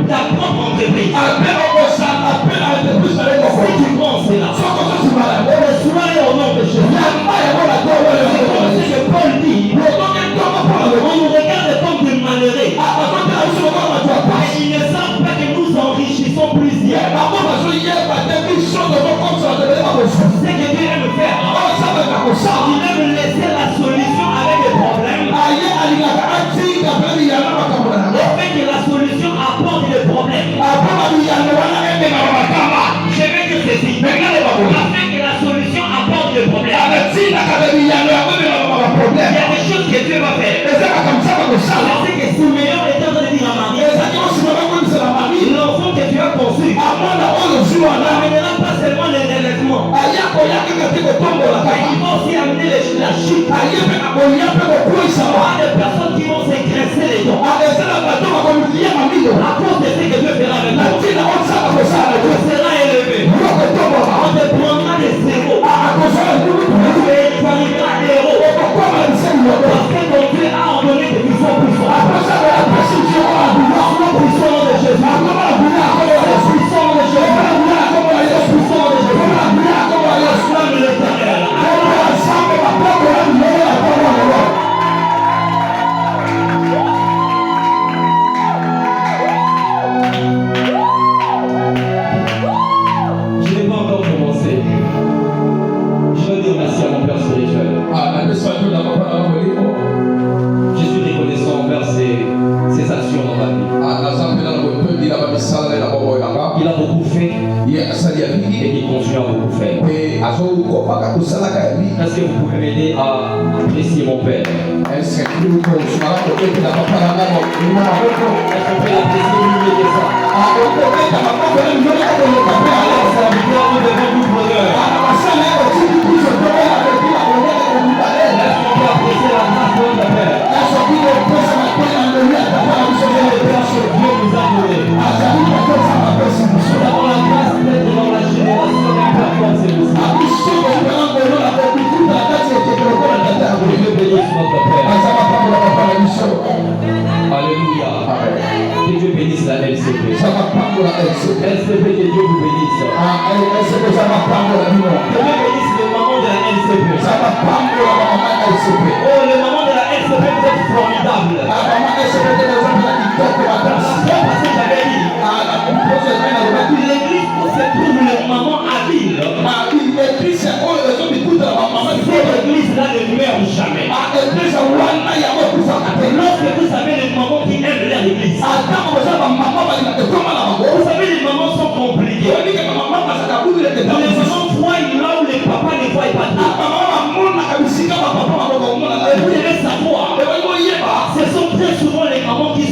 ta propre entreprise. Si tu penses cela, sois au nom de Jésus. C'est ce que Paul dit. On nous regarde comme des malheureux. Et ils ne savent pas que nous enrichissons plusieurs. C'est ce que Dieu aime faire. Il aime laisser la solution avec des problèmes. Le fait que la solution apporte des problèmes. Je vais dire ceci. Le fait que la solution apporte des problèmes. Il y a des choses que Dieu va faire. C'est que Siméon est en train de dire à Marie, l'enfant que tu as conçu n'amènera pas seulement les élèvements. Il va aussi amener la chute. Il y a des personnes qui vont s'écresser les dents. À cause de ce que Dieu fera avec toi. Tu seras élevé. On te prendra des zéros. Tu arriveras héros. Parce que ton Dieu a ordonné que tu sois puissant. Puissant de Jésus. Puissant de Jésus. Puissant de Jésus. Acclame l'Éternel. Je n'ai pas encore commencé. Je veux dire merci à mon Père spirituel. Je suis reconnaissant envers ses actions dans ma vie. Il a beaucoup fait et il continue à beaucoup faire. Est-ce que vous pouvez m'aider à apprécier mon Père? Est-ce que vous pouvez l'apprécier mieux que ça? Alors, ça veut dire nous devons nous pleurer. Est-ce qu'on peut apprécier la grâce de notre Père? Dieu nous a donné. Nous avons la grâce d'être dans la génération d'un Père comme celui-ci. Dieu bénisse notre Père. Alléluia. Que Dieu bénisse la LCP. LCP, que Dieu vous bénisse. Que Dieu bénisse le maman de la LCP. Oh, le maman de la LCP, vous êtes formidable. Parce que j'avais dit, l'église où se trouve le maman habile. Cette église-là ne meurt jamais. Lorsque vous avez les mamans qui aiment leur église, vous savez, les mamans sont compliquées. Les mamans voient là où les papas ne voient pas. Et vous devez savoir, ce sont très souvent les mamans qui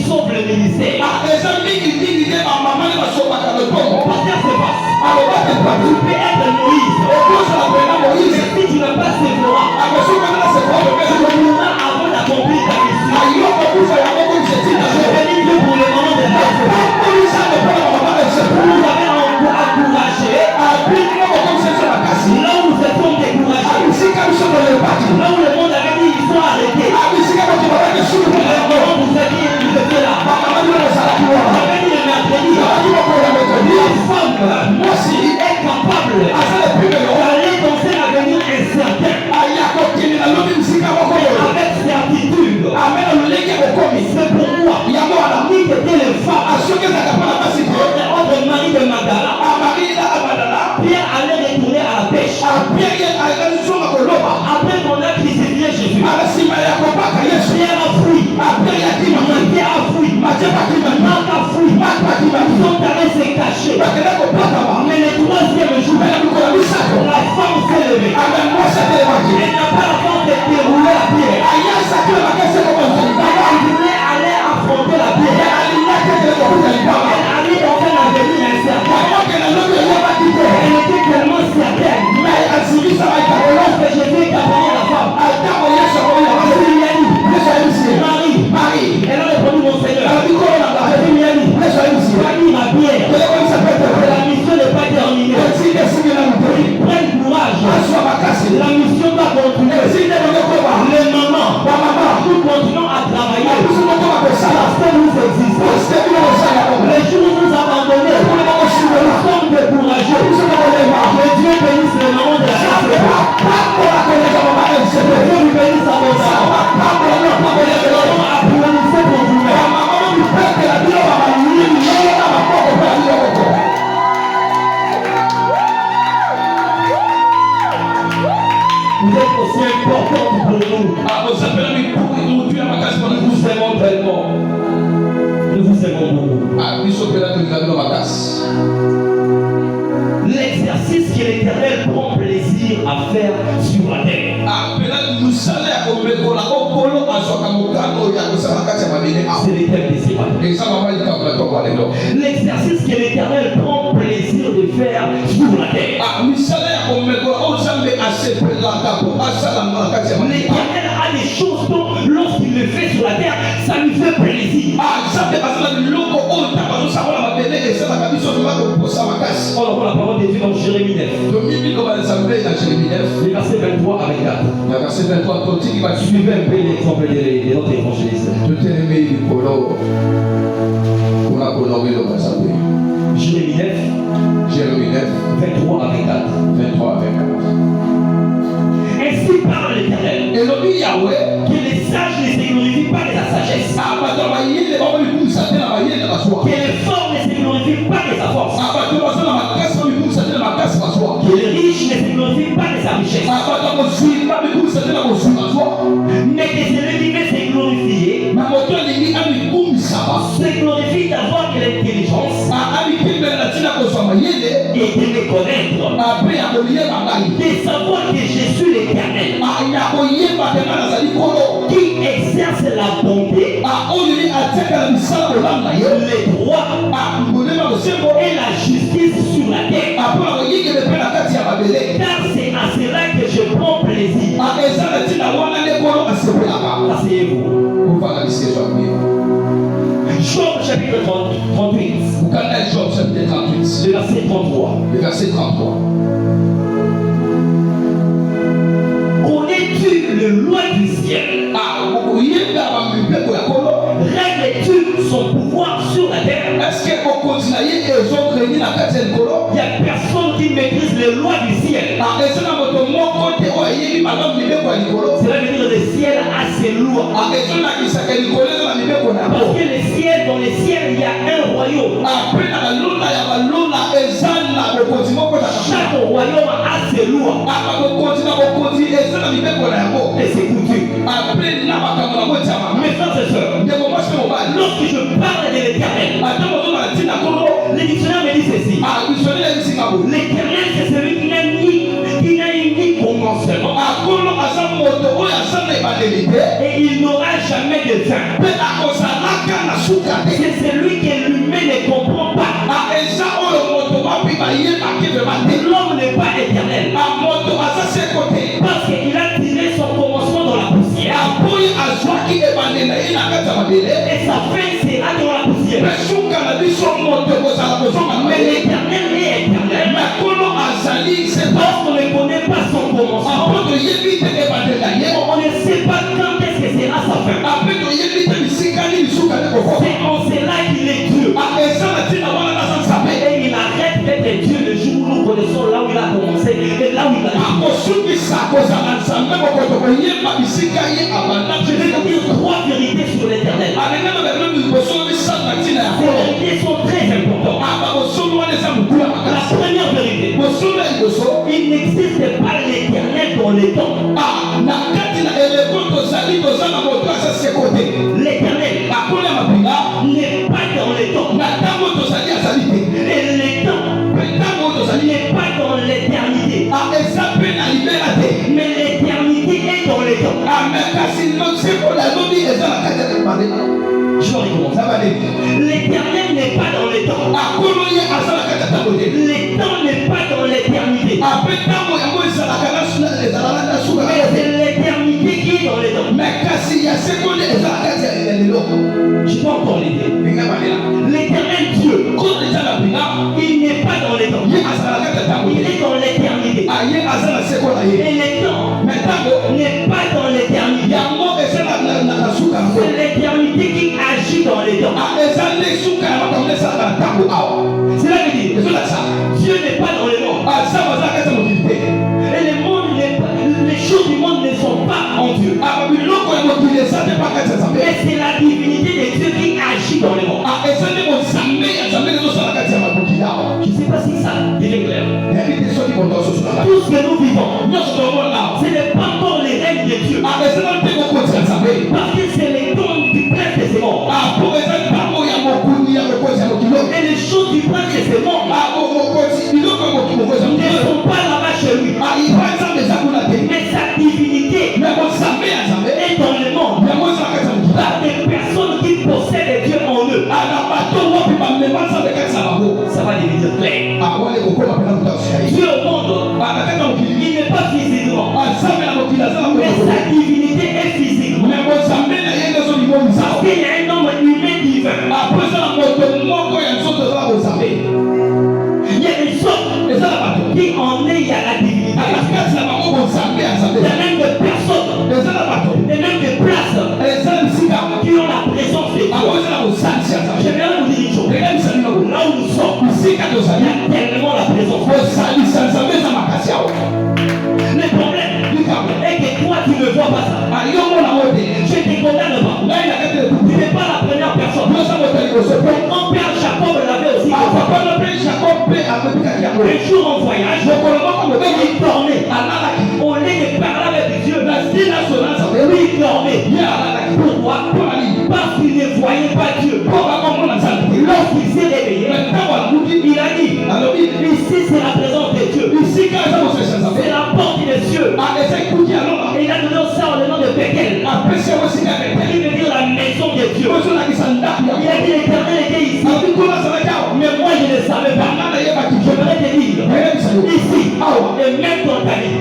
L'exercice que l'Éternel prend plaisir à faire sur la terre. C'est l'éternel désir. L'exercice que l'Éternel prend plaisir de faire sur la terre. L'Éternel a des choses dont lorsqu'il le fait sur la terre, ça lui fait plaisir. On voit la parole de Dieu dans Jérémie 9. Le verset 23 avec 4. Suivez un peu l'exemple des autres évangélistes. Jérémie 9, 23 avec 4. Ainsi parle l'Éternel. Que les sages ne se glorifient pas de la sagesse. Que les forts ne se glorifient pas de sa force. Que les riches ne se glorifient pas de sa richesse. Mais que celui qui veut se glorifier se glorifie d'avoir de l'intelligence et de me connaître, de savoir que je suis l'Éternel qui exerce la bonté, le droit et la justice sur la terre. Car c'est à cela que je prends plaisir. Asseyez-vous. Job chapitre 38. Le verset 33. Connais-tu le loi du ciel? Règles-tu son pouvoir sur la terre? Il n'y a personne qui maîtrise les lois du ciel. Cela veut dire le ciel a ses lois. Parce que le ciel, dans le ciel, il y a un royaume. Chaque royaume a ses lois et ses coutumes. Mes frères et sœurs, lorsque je parle de l'Éternel, le dictionnaire me dit ceci. L'Éternel, c'est celui qui n'a ni commencement et il n'aura jamais de fin. C'est celui que l'humain ne comprend pas. L'homme n'est pas éternel parce qu'il a tiré son commencement dans la poussière et sa fin sera dans la poussière. Mais l'Éternel est éternel. Lorsqu'on ne connaît pas son commencement, on ne sait pas quand est-ce que sera sa fin. C'est en cela qu'il est Dieu. Et il arrête d'être Dieu le jour où nous connaissons là où il a commencé et là où il a dit. Je vais vous dire 3 vérités sur l'Éternel. Ces vérités sont très importantes. La première vérité, il n'existe pas l'Éternel dans les temps. L'Éternel n'est pas dans les temps. Et les temps n'est pas dans l'éternité. Mais l'éternité est dans les temps. Je vais recommencer. L'éternel n'est pas dans les temps. Les temps n'est pas dans l'éternité. Mais c'est l'éternité qui est dans les temps. Je peux encore l'aider. L'éternel Dieu, il n'est pas dans les temps. Il est dans l'éternité. Et les temps n'est pas dans l'éternité. C'est l'éternité qui agit dans les temps. Cela veut dire Dieu n'est pas dans les mondes. Et les choses du monde ne sont pas en Dieu. Mais c'est la divinité de Dieu qui agit dans les mondes. Je ne sais pas si ça est clair. Tout ce que nous vivons, ce n'est pas encore les règles de Dieu. Parce que c'est les dons du prince de ces mondes. Ça va devenir clair. Dieu au monde, il n'est pas physiquement, mais sa divinité est physiquement. Parce qu'il y a un homme humain divin. Il y a une sorte qui en est, il y a la divinité. Il y a même des personnes, et même des places qui ont la présence de Dieu. J'aimerais vous dire une chose. Là où nous sommes, il y a tellement la présence de Dieu. Le problème est que toi tu ne vois pas ça. Je ne te condamne pas. Tu n'es pas la première personne. Mon père Jacob l'avait aussi. Un jour en voyage, il dormait. Au lieu de parler avec Dieu, lui il dormait. Pourquoi? Parce qu'il ne voyait pas Dieu. Lorsqu'il s'est réveillé, il a dit, ici c'est la présence de Dieu. C'est la porte des cieux. Et il a donné ça au nom de Bethel. Il veut dire la maison de Dieu. Il a dit l'Éternel était ici. Mais moi je ne savais pas. Je voudrais te dire, ici, et même dans ta vie,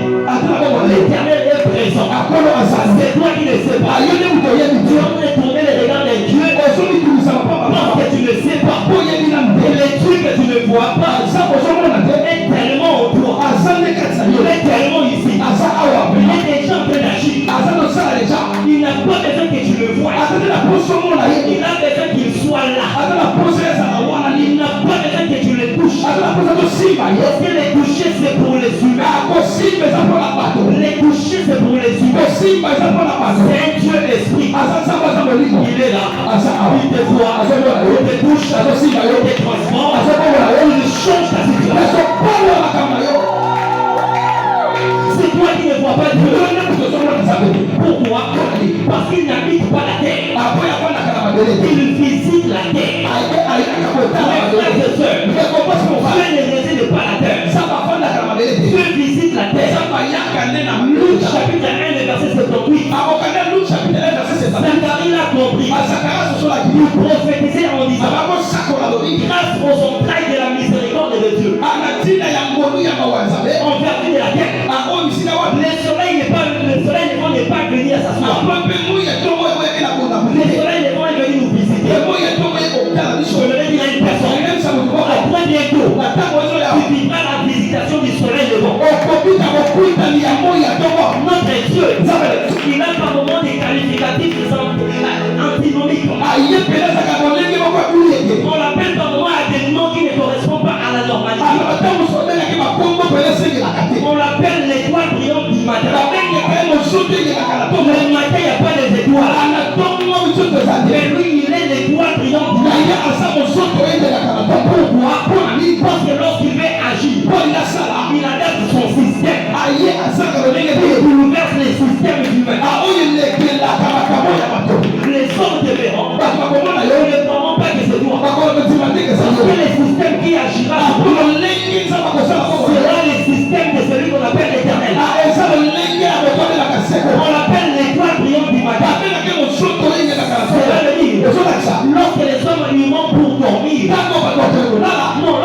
l'Éternel est présent. C'est toi qui ne sais pas. Tu es en train de tourner les regards des dieux parce que tu ne sais pas. Et les trucs que tu ne vois pas est tellement en toi. Il est tellement ici. Il est déjà en train d'agir. Il n'a pas besoin que tu le vois. Il a besoin qu'il soit là. Il n'a pas besoin que tu le touches. Parce que les toucher c'est pour les humains. Les toucher c'est pour les humains. C'est un Dieu d'esprit. Il est là. Il te voit. Il te touche. Il te transforme. Il change ta situation. C'est toi qui ne vois pas Dieu. Pourquoi? Parce qu'il n'habite pas la terre. Il visite la terre. Frères et sœurs, Dieu ne réside pas la terre. Dieu visite la terre. Luc chapitre 1, verset 78. Zacharie l'a compris. Il prophétisait en disant, grâce aux entrailles de la miséricorde de Dieu, en vertu de la terre, le soleil n'est pas venu à s'asseoir. Le soleil n'est pas venu nous visiter. Je voudrais dire à une personne, très bientôt, tu vivras la visitation du soleil levant. Notre Dieu, il n'a pas moment des qualificatifs antinomiques. On l'appelle par moment à des noms qui ne correspondent pas à la normalité. On l'appelle l'étoile brillante du matin. Le matin, il n'y a pas des étoiles. Mais lui, il est l'étoile brillante du matin. Pourquoi? Parce que lorsqu'il veut agir, il adapte son système. Il bouleverse les systèmes humains. Les hommes te verront. Ne verront pas que c'est toi. Parce que le système qui agira sera le système de celui qu'on appelle l'Éternel. On l'appelle l'étoile brillante du matin. Cela veut dire, lorsque les hommes iront pour dormir, non,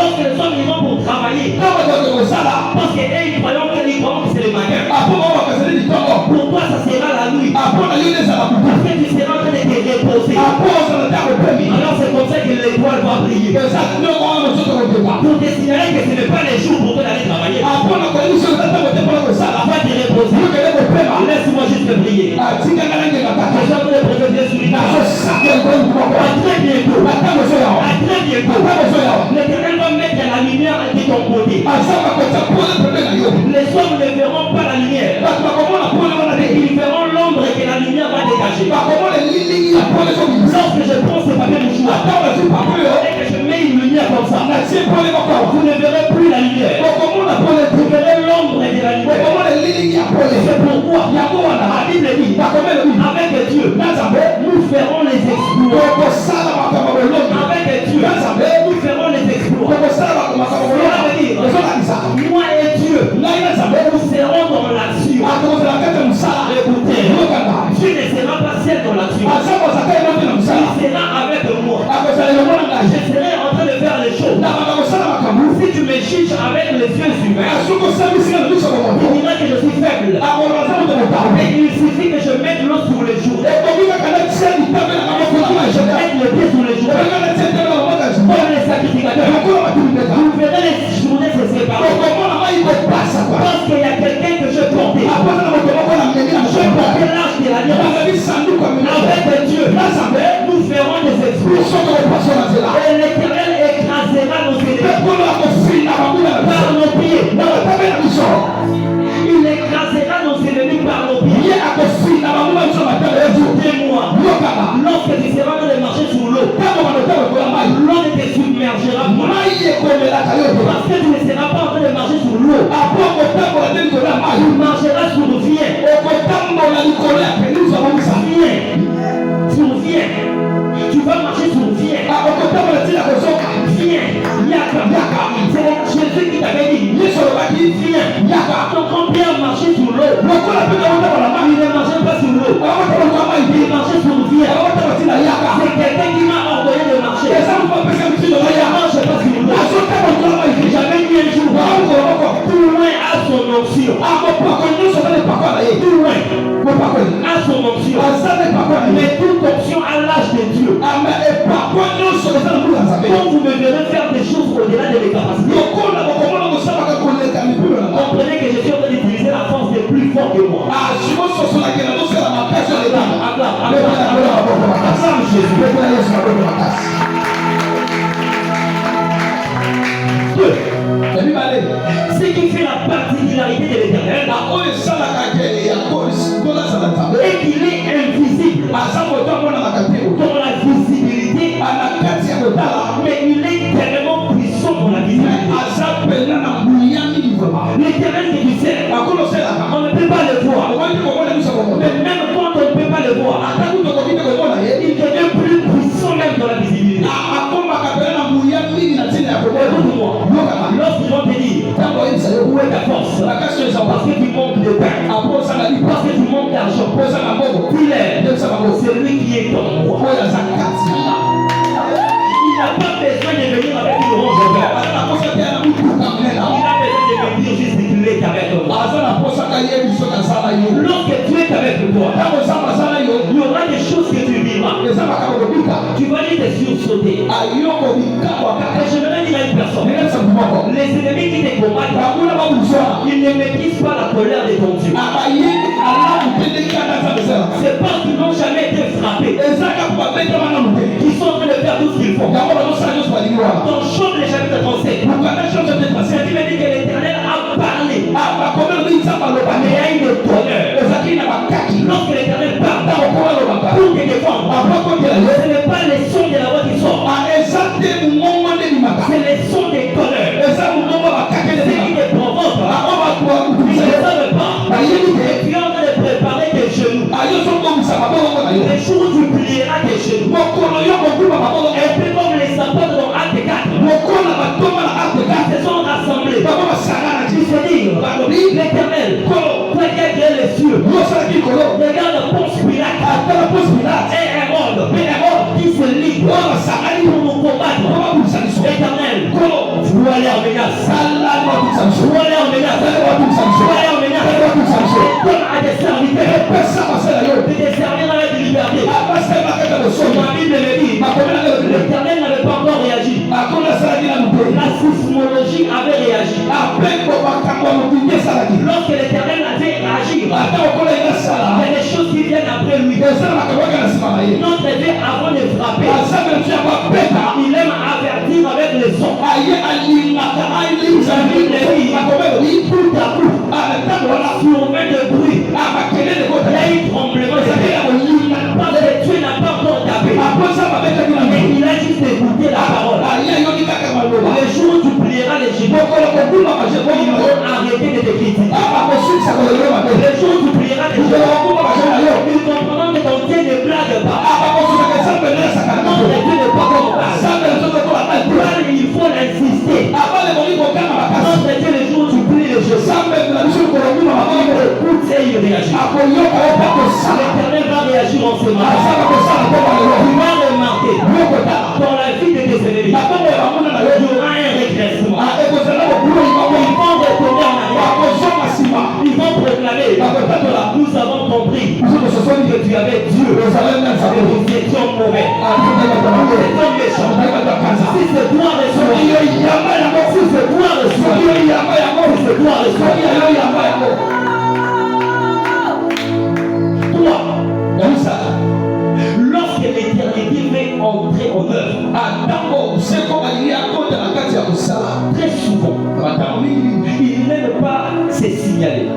humain, il dira que je suis faible. Mais il suffit que je mette l'eau sur les joues. Que je mette le pied sur les joues. Comme les sacrificateurs. Vous verrez les journées se séparer. Parce qu'il y a quelqu'un que je portais. Je portais l'arche de l'alliance. Avec Dieu, nous ferons des exploits. Et l'Éternel écrasera nos ennemis par nos pieds. Il écrasera nos ennemis par nos pieds. Écoutez-moi. Lorsque tu seras dans les marchés sur l'eau, l'eau ne te submergera pas. Parce que tu ne seras pas en train de marcher sur l'eau. Tu marcheras sur le viens. Viens. Tu vas marcher sur le viens. Viens. C'est Jésus qui t'avait dit. Viens. Donc quand Pierre marchait sur l'eau, il ne marchait pas sur l'eau. Il marchait sur le viens. C'est quelqu'un qui m'a ordonné de marcher. Je ne marche pas sur l'eau. J'avais dit un jour, tout loin à son onction. Tout loin à son onction. Mais toute onction à l'âge de Dieu. Quand vous me verrez faire des choses au-delà de mes capacités, comprenez que je suis en train d'utiliser la force des plus forts que moi. Ce qui fait la particularité de l'Éternel est qu'il est invisible dans la visibilité, mais il est tellement puissant dans la visibilité. L'Éternel que tu sais, on ne peut pas le voir. Mais même quand on ne peut pas le voir, il devient plus puissant même dans la visibilité. Écoute-moi, lorsqu'ils vont te dire où est ta force, parce que tu manques de pain, parce que tu manques d'argent, c'est lui qui est en moi. Il n'a pas besoin de venir avec une orange verte. Il a besoin de venir juste qu'il est avec toi. Lorsque tu es avec toi, il y aura des choses que tu vivras. Tu vas les sursauter. Et je vais dire à une personne, les ennemis qui te combattent, ils ne maîtrisent pas la colère de ton Dieu. C'est parce qu'ils n'ont jamais été frappés qu'ils sont en train de faire tout ce qu'ils font. Dans Job le chapitre 37, il me dit que l'Éternel a parlé. Mais il y a une tonnerre. Lorsque l'Éternel parle pour te défendre, ce n'est pas les sons de la voix qui sortent, c'est les sons des tonnerres. Ce qui te provoque, ils ne savent pas. Et tu es en train de préparer tes genoux. Les jours où tu plieras tes genoux. Un peu comme les sapins dans Acte 4. Ils se sont rassemblés. Ils se disent, l'Éternel, toi qui as créé les cieux, regarde Ponce Pilate et Hérode qui se livrent pour nous combattre. L'Éternel, vois leur menace. Vois leur menace. Donne à des serviteurs de te servir avec liberté. Ma Bible me dit, l'Éternel n'avait pas encore réagi. La sismologie avait réagi. Lorsque l'Éternel avait agi, il y a des choses qui viennent après lui. Notre Dieu, avant de frapper, il aime avertir avec les sons. La Bible dit, tout à coup, sur main de bruit, il y a eu tremblement. Parce que Dieu n'a pas encore tapé. Mais il a juste écouté la parole. Les jours où tu plieras les genoux, ils vont arrêter de te critiquer. Les jours où tu plieras les genoux, ils comprendront que ton Dieu ne blague pas. Non, le Dieu n'est pas comme ça. Il faut l'insister. Notre Dieu, les jours où tu plies les genoux, écoute et il réagit. L'Éternel va réagir en ce moment. Tu vas remarquer dans la vie de tes ennemis, il y aura un régressement. Ils vont retourner gloire de soi. Si c'est gloire de soi. C'est gloire de soi. Lorsque l'éternité va entrer en œuvre, très souvent, il n'aime pas se signaler.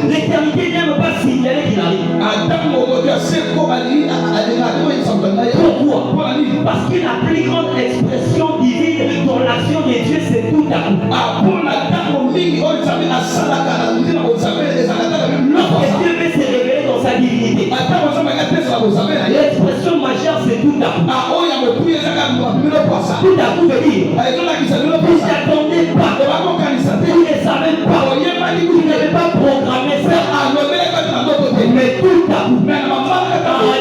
L'éternité n'aime pas signaler qu'il arrive. Pourquoi? Parce que la plus grande expression divine dans l'action de Dieu, c'est tout à coup. Lorsque Dieu veut se révéler dans sa divinité, l'expression majeure, c'est tout à coup. Tout à coup veut dire, vous n'attendez pas, vous ne savez pas, vous n'avez pas programmé ça, mais tout à coup,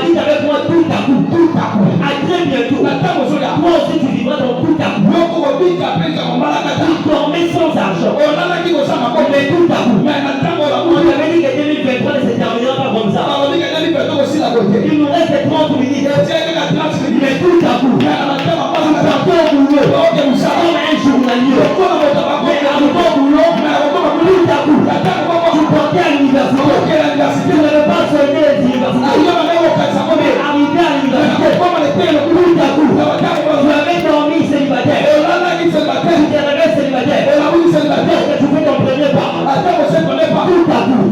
dit avec moi tout à coup, à très bientôt, toi aussi tu vivras dans tout à coup. Tu dormais sans argent, mais tout à coup, on avait dit que 2023 ne se terminera pas comme ça. Il nous reste 30 minutes, mais tout à coup, tu partons au boulot, comme un journalier, mais à ton boulot, tout à coup, tu partais à l'université, tu n'avais pas soigné les universités, mais arrivé à l'université, tout à coup, tu avais dormi célibataire, tu t'es réveillé célibataire, tu fais ton premier pas, tout à coup,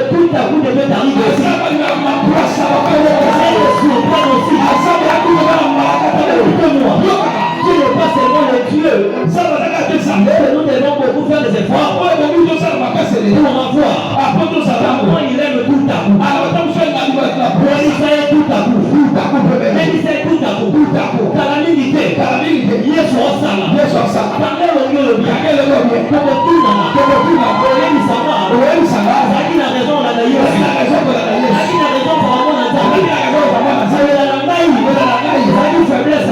tout à coup devait t'arriver aussi. Écoutez-moi, tu n'es pas seulement le Dieu, mais nous devons beaucoup faire des efforts pour avoir. Comment il aime tout à coup. Israël tout à coup. Même Israël tout à coup. Calamité. Yesu osala. Parler au mieux le bien. Comme tout dans Zaki n'a raison là d'ailleurs. Zaki n'a raison pour avoir un temps. C'est la langaï. Zaki faiblesse.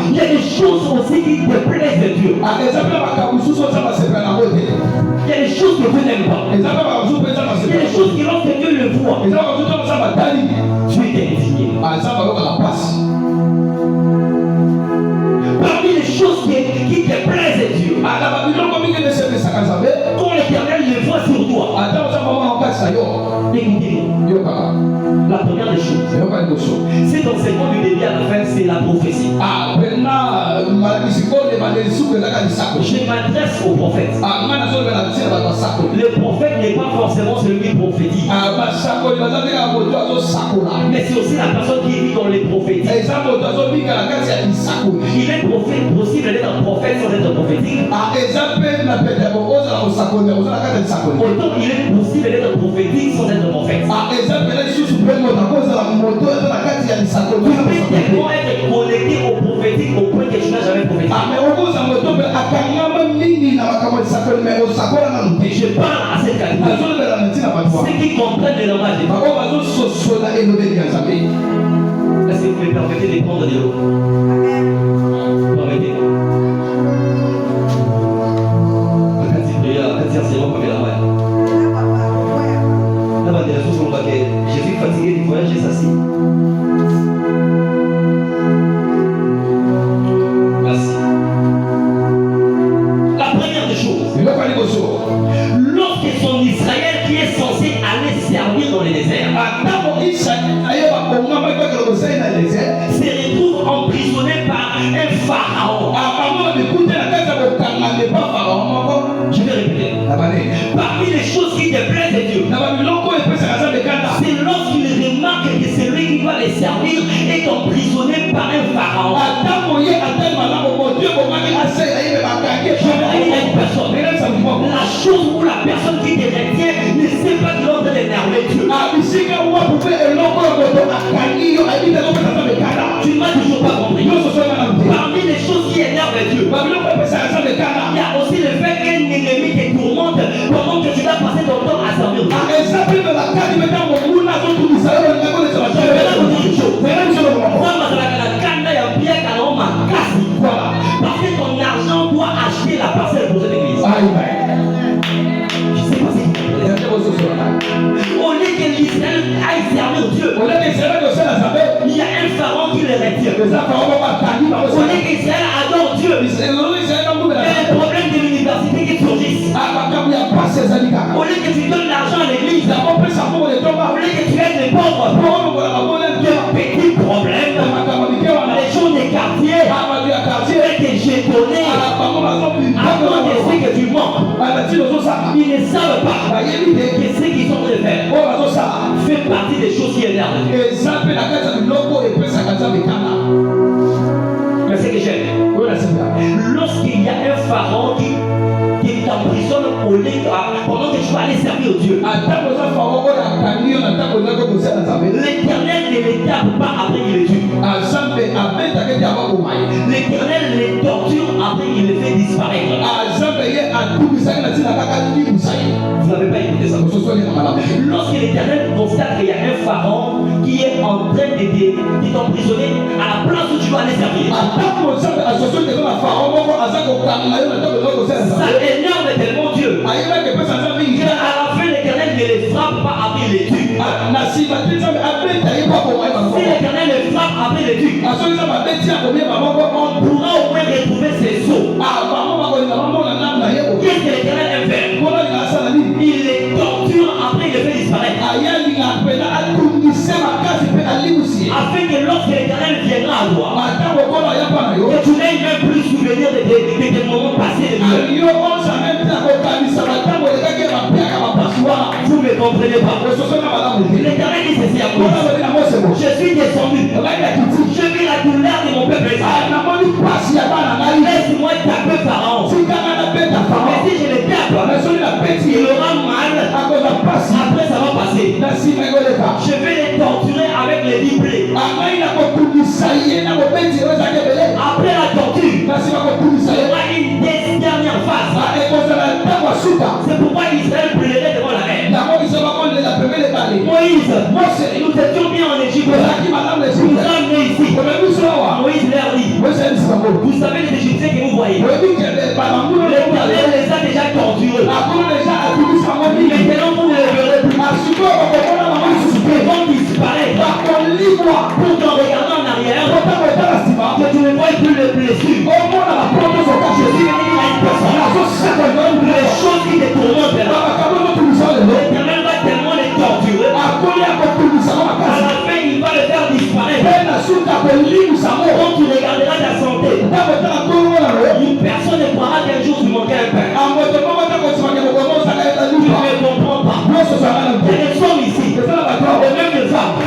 Il y a des choses aussi qui déplaisent de Dieu. Il y a des choses que Dieu n'aime pas. Il y a des choses qui, lorsque Dieu le voit, tu es indigné. Parmi les choses qui déplaisent de Dieu, quand l'Éternel le voit sur toi, écoutez-moi. La première des choses, cet enseignement du début à la fin, c'est la prophétie. Je m'adresse au prophète. Le prophète n'est pas forcément celui qui prophétise, mais c'est aussi la personne qui vit dans les prophéties. Il est possible d'être un prophète sans être prophétique. Autant il est possible d'être prophétique sans être prophète. Tu peux tellement être connecté au prophétique au point que tu n'as jamais prophétisé. Je parle à cette catégorie. Ceux qui comprennent le langage des femmes. Est-ce que vous me permettez de prendre de l'eau? Permettez-moi. Je suis fatigué du voyage et s'assis. Merci. La première des choses, lorsque son Israël qui est censé aller servir dans les déserts se retrouve emprisonné par un pharaon. Je vais répéter. Parmi les choses qui déplaisent à Dieu, c'est lorsqu'il remarque que celui qui va les servir est emprisonné par un pharaon. Je vais dire à une personne, chose où la personne qui te retient ne sait pas qu'il est en train d'énerver Dieu. Tu ne m'as toujours pas compris. Parmi les choses qui énervent Dieu, il y a aussi le fait qu'un ennemi te tourmente pendant que tu dois passer ton temps à servir Dieu. Parce que ton argent doit acheter la parcelle pour cette église. Je sais pas si au lieu que l'Israël aille servir Dieu, il y a un pharaon qui le retient. Au lieu qu'Israël adore Dieu, il y a un problème de l'université qui surgit. Au lieu que tu donnes l'argent à l'église, au lieu que tu aides les pauvres, de petits problèmes, les gens des quartiers, des jetonnés, avant de ce que tu manques, ils ne savent pas que ce qu'ils sont en train de faire fait partie des choses qui énervent Dieu. Mais c'est que j'aime. Lorsqu'il y a un pharaon qui t'emprisonne pendant que tu vas aller servir Dieu, l'Éternel ne les tape pas après qu'il les tue. L'Éternel les torture après qu'il les fait disparaître. Vous n'avez pas écouté ça. Lorsque l'Éternel constate qu'il y a un pharaon qui est en train de t'emprisonner à la place où tu vas aller servir, ça énerve tellement Dieu qu'à la fin l'Éternel ne les frappe pas après il les tue. Si l'Éternel les frappe après les tue, on pourra au moins retrouver ses sceaux. Qu'est-ce que l'Éternel aime faire? Il les torture après il les fait disparaître. Afin que lorsque l'Éternel viendra à toi, que tu n'aies même plus souvenir de tes moments passés de Dieu. Vous ne comprenez pas. L'Éternel dit ceci à moi. Je suis descendu. Je vis la douleur de mon peuple. Laisse-moi taper Pharaon. Mais si je le tape, il aura mal. Après ça va passer. Je vais les torturer avec les 10 plaies. Après la torture, il y aura une dernière phase. C'est pourquoi Israël pleurait devant la mer. Moïse, nous étions bien en Égypte. Nous sommes venus ici. Moïse leur dit, vous savez les Égyptiens que vous voyez, l'Éternel les a déjà torturés. Maintenant vous ne les verrez plus. Ils vont disparaître. Pour qu'en regardant en arrière, que tu ne vois plus les blessures. Je suis venu dire à une personne, les choses qui te tourmentent, l'Éternel va tellement les torturer. À la fin, il va les faire disparaître. Quand tu regarderas ta santé, une personne ne croira qu'un jour tu manquais un pain. Tu ne comprends pas. Il y a des hommes ici, et même des femmes. Tu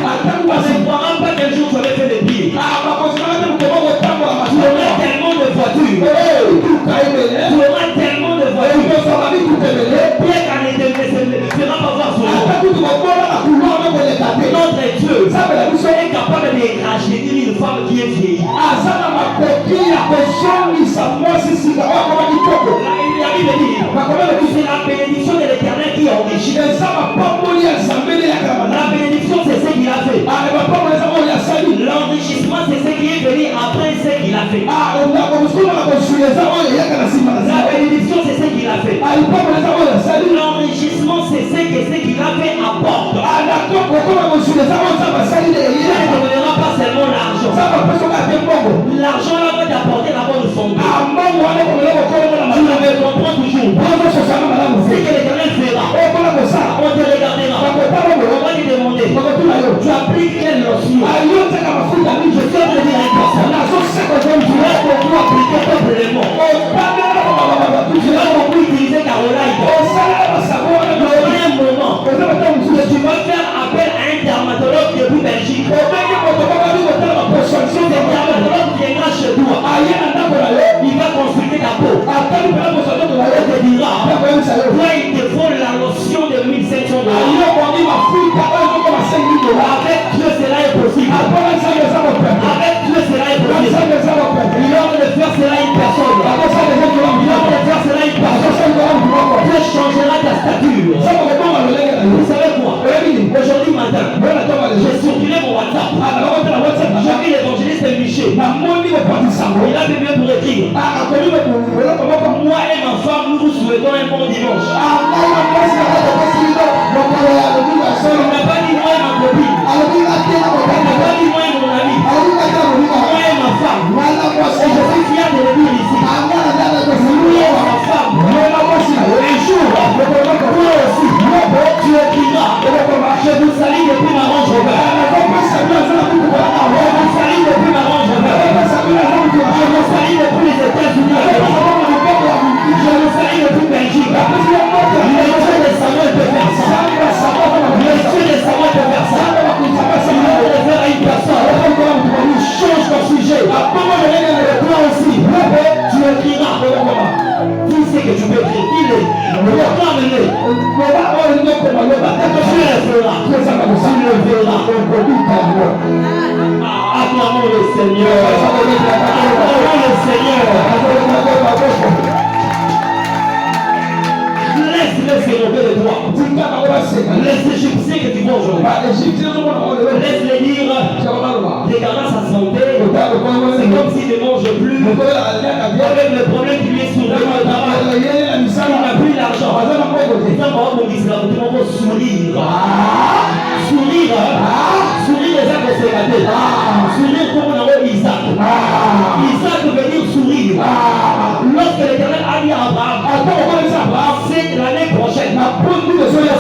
ne croiras pas qu'un jour tu avais fait des pieds. Tu auras tellement de voitures. Tu auras tellement de voitures. Pierre Canet ne fera pas voir son nom. Notre Dieu est capable de racheter une femme qui est vieille. La Bible dit, c'est la bénédiction de l'Éternel qui enrichit. La bénédiction, c'est ce qu'il a fait. L'enrichissement, c'est ce qui est venu après ce qu'il a fait. La bénédiction, c'est ce qu'il a fait. L'enrichissement, c'est ce qu'il a fait apporte. Il ne donnera pas seulement l'argent. L'argent là va t'apporter la bonne santé. Tu ne me comprends toujours. Ce que l'Éternel fera, on te regardera. On va te demander, tu appliques quelle notion? Je suis en train de dire à une personne, tu vas appliquer complètement. vous souhaitons un bon dimanche. Il n'a pas dit moi et ma copine. Il n'a pas dit moi et mon ami. Moi et ma femme. Et je suis fier de le dire ici. Moi et ma femme. Un jour, toi aussi, tu écriras. Je vous salue depuis ma Range Rover. Je vous salue depuis ma Range Rover. Je vous salue depuis les États-Unis. Je vous salue depuis Belgique. Le Dieu de Samuel peut faire ça. Le Dieu de Samuel peut faire ça. Il va le faire à une personne. Change ton sujet. Toi aussi, tu écriras. Qui c'est que tu peux écrire? Dis-le. Proclame-le. Tu le verras. Acclamons le Seigneur. Acclamons le Seigneur. Laisse-le s'élever de toi. Laisse l'Égyptien que tu vois aujourd'hui. Laisse-le dire, regardant sa santé, c'est comme s'il ne mange plus. Avec le problème qui lui est sourd, il n'a plus d'argent. Sourire les actes conservatés. Sourire comme on a dit Isaac. Isaac veut dire sourire. Lorsque l'Éternel a dit à Abraham, c'est l'année prochaine, la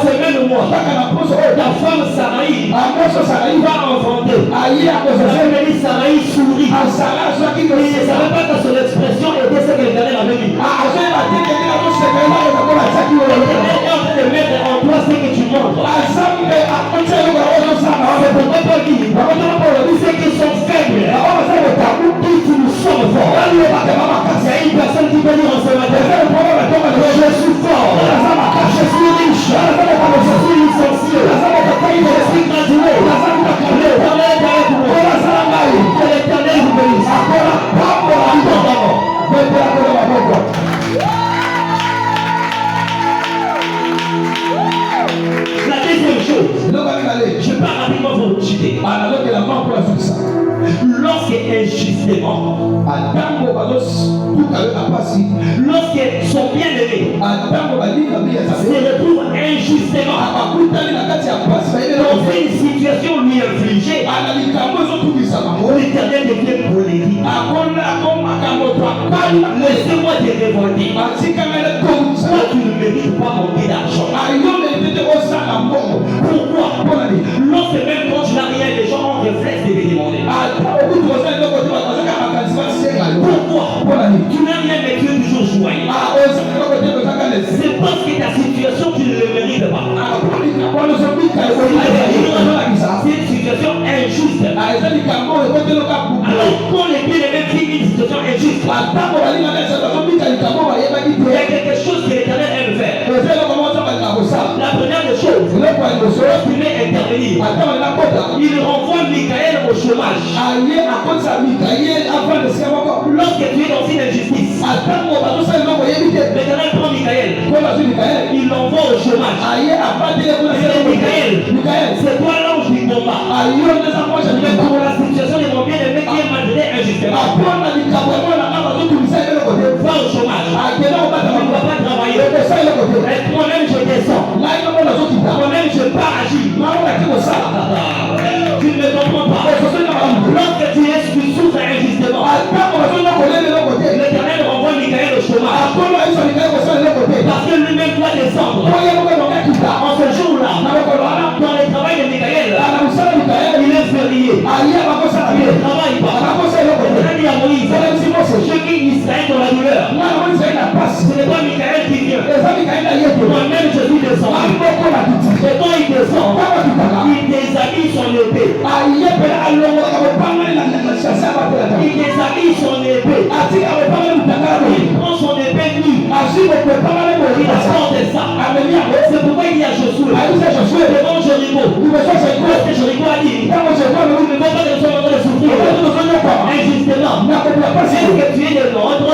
semaine au mois, ta femme Saraï va enfanter. Ça veut dire Saraï sourit. Il ne savait pas que son expression était ce que l'Éternel avait dit. L'Éternel est en train de mettre en toi ce que tu montres. C'est pourquoi Paul dit, ceux qui sont faibles, qui nous sommes forts. Il y a une personne qui peut dire en ce matin, je suis fort, je suis riche, je suis licencié, je suis gradué. L'Éternel est avec moi. Que l'Éternel vous bénisse. La deuxième chose, je pars rapidement pour vous citer. Lorsque injustement, lorsque son bien-aimé se retrouve injustement dans une situation lui infligée, l'Éternel devient colérique. Laissez-moi te révolter. Toi, tu ne mérites pas manquer d'argent. Pourquoi? Lorsque même quand tu n'as rien, les gens ont réflexe de te demander. Pourquoi? Tu n'as rien, mais tu es toujours joyeux. C'est parce que ta situation, tu ne le mérites pas. C'est une situation injuste. Alors, quand les bien-aimés vivent une situation injuste, il y a quelque chose que l'Éternel aime faire. La première des choses, lorsqu'il veut intervenir, il renvoie Michael au chômage. Lorsque tu es dans une injustice, l'Éternel prend Michael, il l'envoie au chômage. Michael, c'est toi l'ange du combat. Mais pour la situation de mon bien-aimé qui est maltraité injustement, va au chômage. Tu ne vas pas travailler. Moi-même je descends. Moi-même je pars agir. Tu ne me comprends pas. Lorsque tu es sous injustement, l'Éternel renvoie Michael au chômage. Parce que lui-même doit descendre. En ce jour-là, dans le travail de Michael, il est férié. Il ne travaille pas. Il dit à Moïse, je quitte Israël dans la douleur. Ce n'est pas Michael qui vient. Moi-même je suis descendu. Et quand il descend, il déshabille son épée. Il déshabille son épée. Il prend son épée nue. Il apporte ça. C'est pourquoi il y a Josué. Devant Jéricho. Parce que Jéricho a dit, il ne faut pas que nous soyons en train de souffrir injustement. Est-ce que tu es de l'ordre?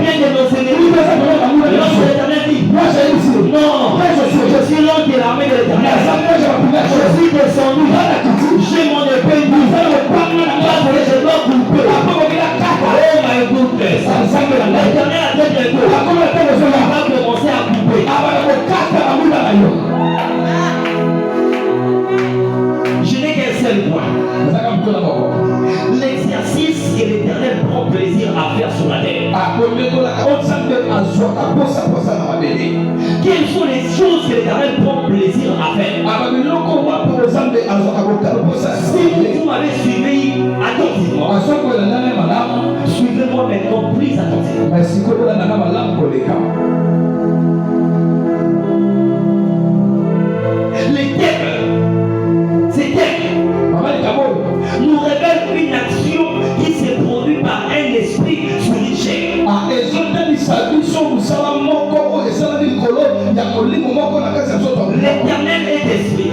Bien de nos ennemis. Lorsque l'Éternel dit, non, je suis l'homme de l'armée de l'Éternel. Je suis descendu. J'ai mon épée nue. Parce que je dois couper. Oh my goodness. L'Éternel a fait quelque chose. Quelles sont les choses que l'Éternel prend plaisir à faire? Si vous m'avez suivi attentivement, suivez-moi maintenant plus attentivement. Les thèmes, ces thèmes nous révèlent une action qui se produit par un esprit sur une chair. L'Éternel est esprit.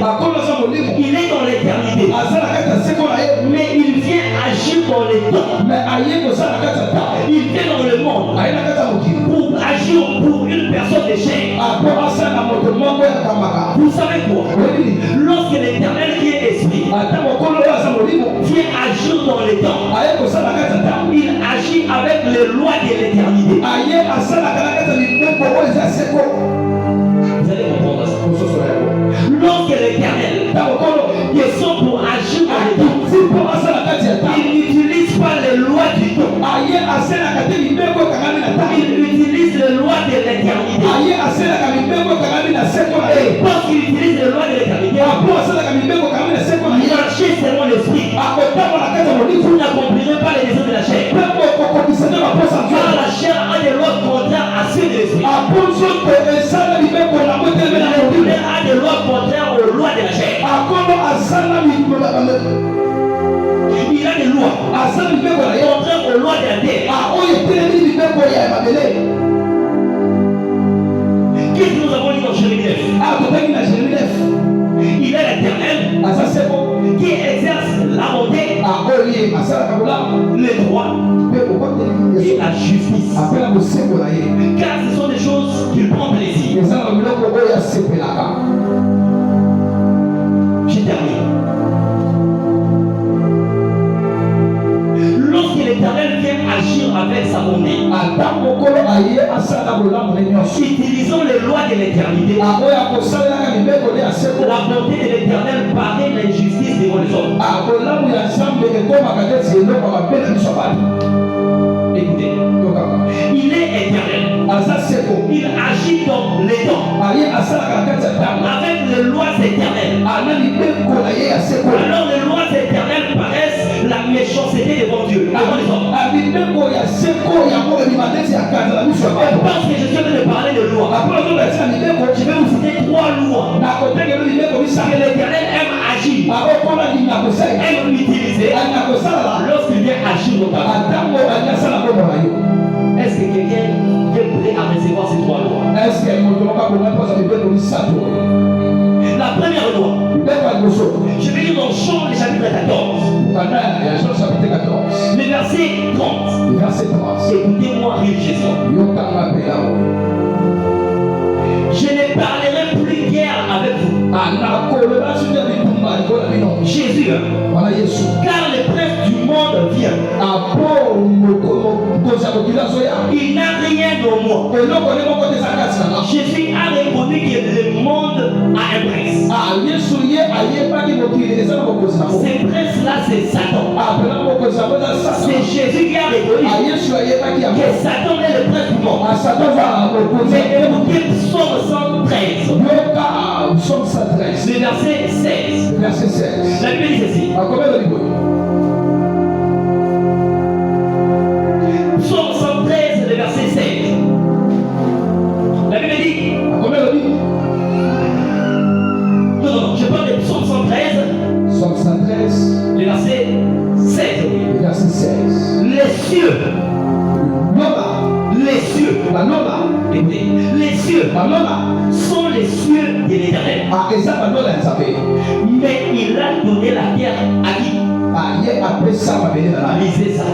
Il est dans l'éternité. Mais il vient agir dans les temps. Il vient dans le monde pour agir pour une personne de chair. Vous savez quoi? Lorsque l'Éternel qui est esprit vient agir dans les temps, il agit avec les lois de l'éternité. Vous allez comprendre ça. Lorsque l'Éternel descend pour agir dans les temps, il n'utilise pas les lois du temps. Il utilise les lois de l'éternité. Et parce qu'il utilise les lois de l'éternité, marchez selon l'esprit. Vous n'accomplirez pas les désirs de la chair. Car la chair a des lois contraires à ceux de l'esprit. La lumière a des lois contraires aux lois de la chair. Il a des lois contraires aux lois de la terre. Qu'est-ce que nous avons dit dans Jérémie 9? Il est l'Éternel qui exerce la bonté, les droits et la justice. Car ce sont des choses qu'il prend plaisir. Je termine. Lorsque l'Éternel vient agir avec sa bonté, utilisant les lois de l'éternité, la bonté de l'Éternel paraît l'injustice devant les hommes. Écoutez, il est éternel. Il agit dans les temps avec les lois éternelles. Alors les lois éternelles paraissent la méchanceté devant Dieu, devant les hommes. Parce que je suis en train de parler de lois, je vais vous citer 3 lois que l'Éternel aime agir, aime utiliser lorsqu'il vient agir dans ta vie. Est-ce que quelqu'un est prêt à recevoir ces 3 lois? La première loi, je vais lire dans Jean le chapitre 14. Le verset 30. Écoutez-moi, réjouissez-moi. Je ne parlerai plus guère avec vous. Jésus, car le prince du monde vient. Il n'a rien de moi. Jésus a répondu que le monde a un prince. Ce prince-là, c'est Satan. C'est Jésus qui a répondu que Satan est le prince du monde. Mais écoutez Psaume 113. Le verset 16. La Bible dit ceci. Psaume 113, le verset 16. La Bible dit. Non, je parle de Psaume 113. Le verset 16. Les cieux. Écoutez, les cieux sont les cieux de l'Éternel. Mais il a donné la terre à qui? Lisez ça.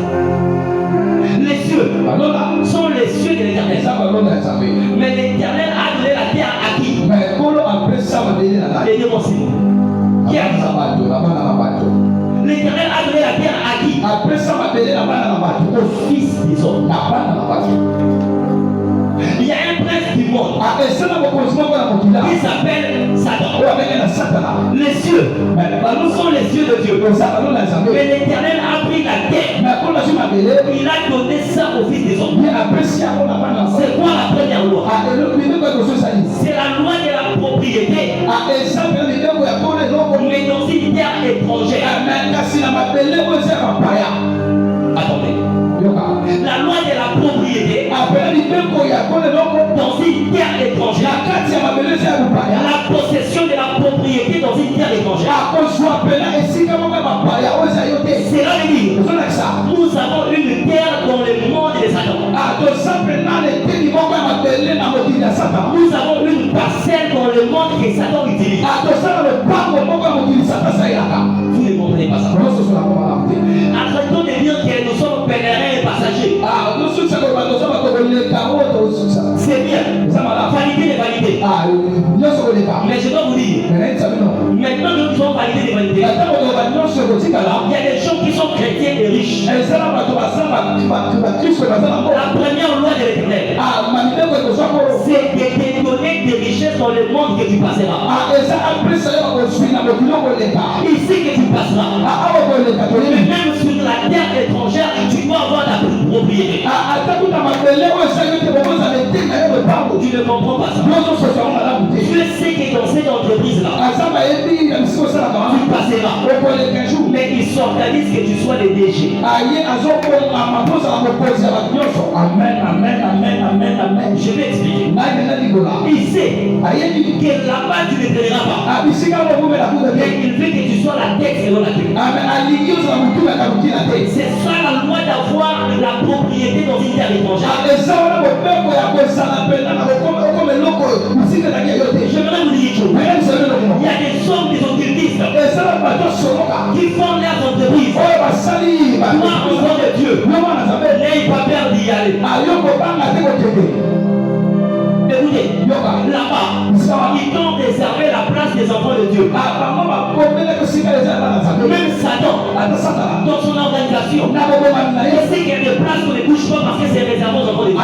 Les cieux sont les cieux de l'Éternel. Mais l'Éternel a donné la terre à qui? Aidez-moi s'il vous plaît. Qui a dit ça? L'Éternel a donné la terre à qui? Au fils des hommes. Il y a un prince du monde qui s'appelle Satan. Les cieux sont les cieux de Dieu. Mais l'Éternel a pris la terre. Il a donné ça au fils des hommes. C'est quoi la première loi? C'est la loi de la propriété. Mais dans une terre étrangère. Attendez. La loi de la propriété dans une terre étrangère. La possession de la propriété dans une terre étrangère. Cela veut dire nous avons une terre dans le monde de Satan. Nous avons une parcelle dans le monde que Satan utilise. Vous ne comprenez pas ça. Arrêtons de dire que nous sommes pèlerins et passagers. C'est bien. Valider les valider. Mais je dois vous dire, maintenant que nous sommes validés et validés, il y a des gens qui sont chrétiens et riches. La première loi de l'Éternel, c'est de te donner des richesses dans le monde que tu passeras. Ici que tu passeras. Mais même sur la terre étrangère, tu dois avoir ta propriété. Tu ne comprends pas ça. Dieu sait que dans cette entreprise-là, tu passeras. Mais il s'organise que tu sois le DG. Je vais expliquer. Il sait que là-bas tu ne traineras pas. Mais il veut que tu sois la tête selon la tête. C'est ça la loi d'avoir la propriété dans une terre étrangère. J'aimerais vous dire une chose. Il y a des hommes, des occultistes qui font leurs entreprises. Toi, enfant de Dieu, n'ayez pas peur d'y aller. Écoutez, là-bas, ils t'ont réservé la place des enfants de Dieu. Même Satan, dans son organisation, il sait qu'il y a des places qu'on ne touche pas parce que c'est réservé aux enfants de Dieu.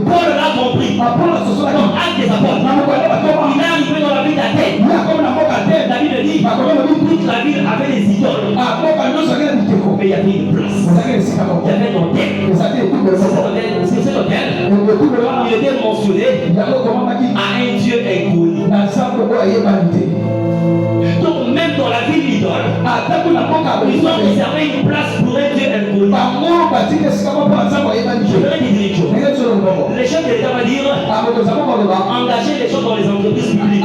Paul l'a compris. Dans Actes des Apôtres, il est arrivé dans la ville d'Athènes. La Bible dit toute la ville avait des idoles. Mais il y avait une place. Il y avait un hôtel. C'est cet hôtel. Il était mentionné à un Dieu inconnu. Donc même dans la ville idole, ils ont réservé une place pour un Dieu inconnu. Je voudrais dire une chose. Les chefs de l'État vont dire engager les gens dans les entreprises publiques.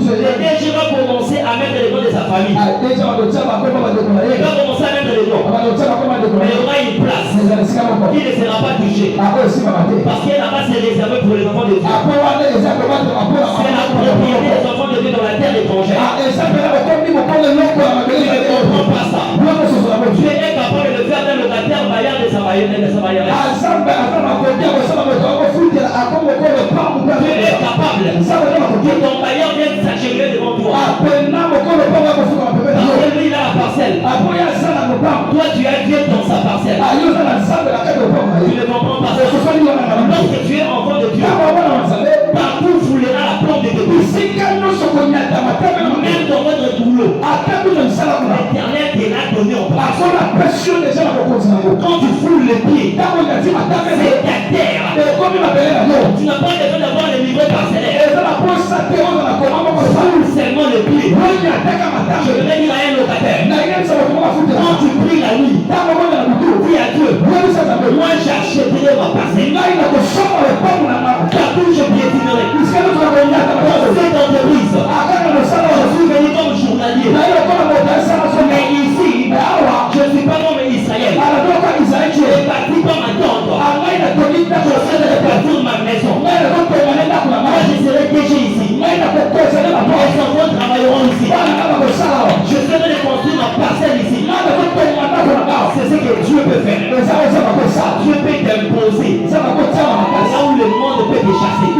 Le DG va commencer à mettre les noms de sa famille. Il va commencer à mettre les noms. Mais il y aura une place qui ne sera pas touchée. Parce que là-bas c'est réservé pour les enfants de Dieu. C'est la propriété des enfants de Dieu dans la terre étrangère. Tu ne comprends pas ça. Tu es capable de le faire d'un locataire bailleur de sa bailleur. Tu es capable que ton bailleur vienne s'achever devant toi. Parce que lui il a la parcelle. Toi tu as Dieu dans sa parcelle. Tu ne comprends pas ça. Lorsque tu es enfant de Dieu, partout foulera la porte de Dieu. Même dans votre boulot, l'Éternel te l'a donné en place. Quand tu foules les pieds, c'est ta terre. Tu n'as pas besoin d'avoir les livrets parcellaires. Foule seulement les pieds. Je vais dire à un locataire, quand tu pries la nuit, dis à Dieu, moi j'achèterai ma parcelle. Partout je piétinerai. Cette entreprise, je suis venu comme journalier. Mais ici, je ne suis pas comme Israël. Je suis parti comme ma tante. Je serai réparti ma maison. Moi je serai déchet ici. Mes enfants travailleront ici. Je serai de construire ma parcelle ici. C'est ce que Dieu peut faire. Dieu peut t'imposer. Là où le monde peut te chasser.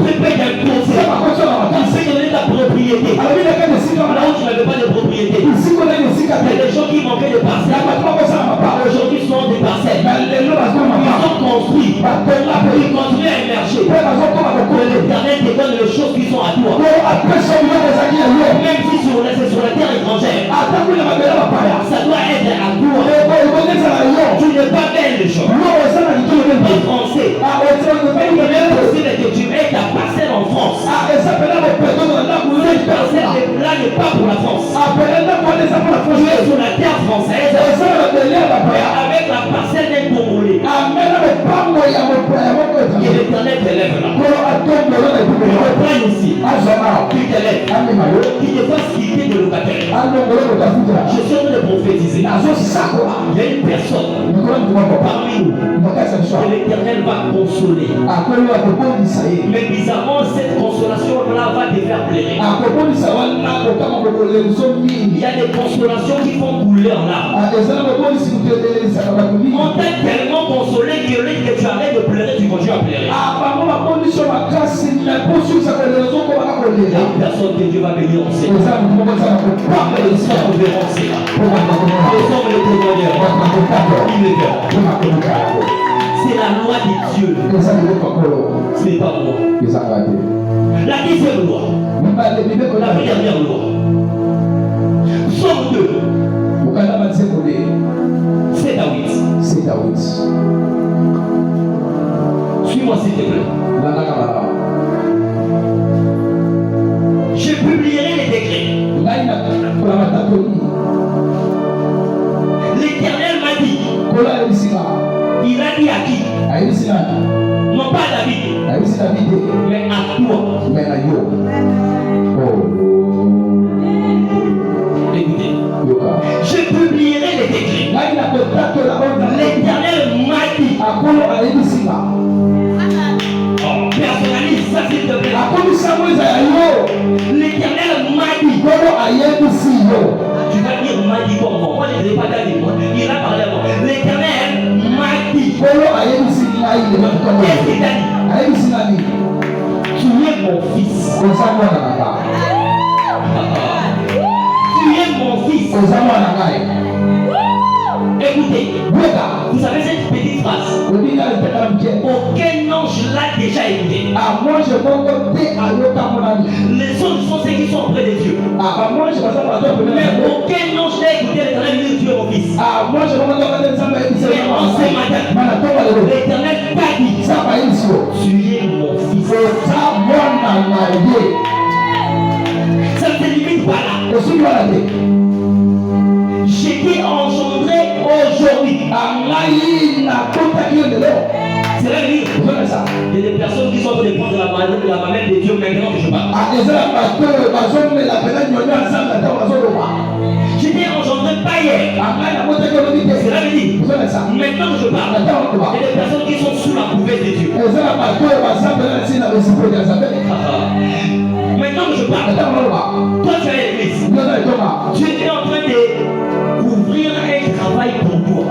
Dieu peut t'imposer. Il sait donner ta propriété. Là où tu n'avais pas de propriété. Il y a des gens qui manquaient de parcelles. Aujourd'hui sont des parcelles. Ils ont construit il continue à émerger. L'Éternel te donne les choses qui sont à toi. Même si c'est sur la terre étrangère, ça doit être à toi. Tu n'es pas belge, tu n'es pas français. Il est possible que tu aies ta parcelle en France. Cette parcelle-là n'est pas pour la France. Tu es sur la terre française avec la parcelle d'un Congolais. Que l'Éternel t'élève là. Reprenne ici. Qu'il t'élève. Qu'il te fasse quitter de locataire. Je suis en train de prophétiser. Il y a une personne parmi nous que l'Éternel va consoler. Mais bizarrement, cette consolation-là va te faire pleurer. Il y a des consolations qui font couler en larmes. On t'a tellement consolé que tu arrêtes de pleurer, tu continues à pleurer. Il y a une personne que Dieu va bénir en ces temps. Les hommes verront cela. Les hommes le témoignent. C'est la loi de Dieu. Ce n'est pas moi. La deuxième loi. La dernière loi. Somme 2. C'est David. Suis-moi s'il te plaît. Je publierai les décrets. L'Éternel m'a dit. Il a dit à qui? Non pas à David, mais à toi. Écoutez, je publierai les décrets. L'Éternel m'a dit. Personnalise ça s'il te plaît. L'Éternel m'a dit. Tu vas dire m'a dit comme moi. Moi je ne l'ai pas dit. Il a parlé à moi. L'Éternel m'a dit. Qu'est-ce qu'il t'a dit? Tu es mon fils. Tu es mon fils. Écoutez, vous savez cette petite phrase. Aucun ange l'a déjà écouté. Les autres sont ceux qui sont auprès de Dieu. Mais aucun ange n'a écouté l'Éternel dire Dieu mon fils. Mais en ce matin, l'Éternel t'a dit tu es mon fils. Ça ne te limite pas là. J'étais engendré aujourd'hui. C'est là que il y a des personnes qui sont en train de prendre la mamelle de Dieu maintenant que je parle. J'étais engendré pas hier. C'est là que maintenant que je parle. Il y a des personnes qui sont sous la couverte de Dieu. Maintenant que je parle. Toi tu es l'église. Tu étais en train de ouvrir un travail pour toi.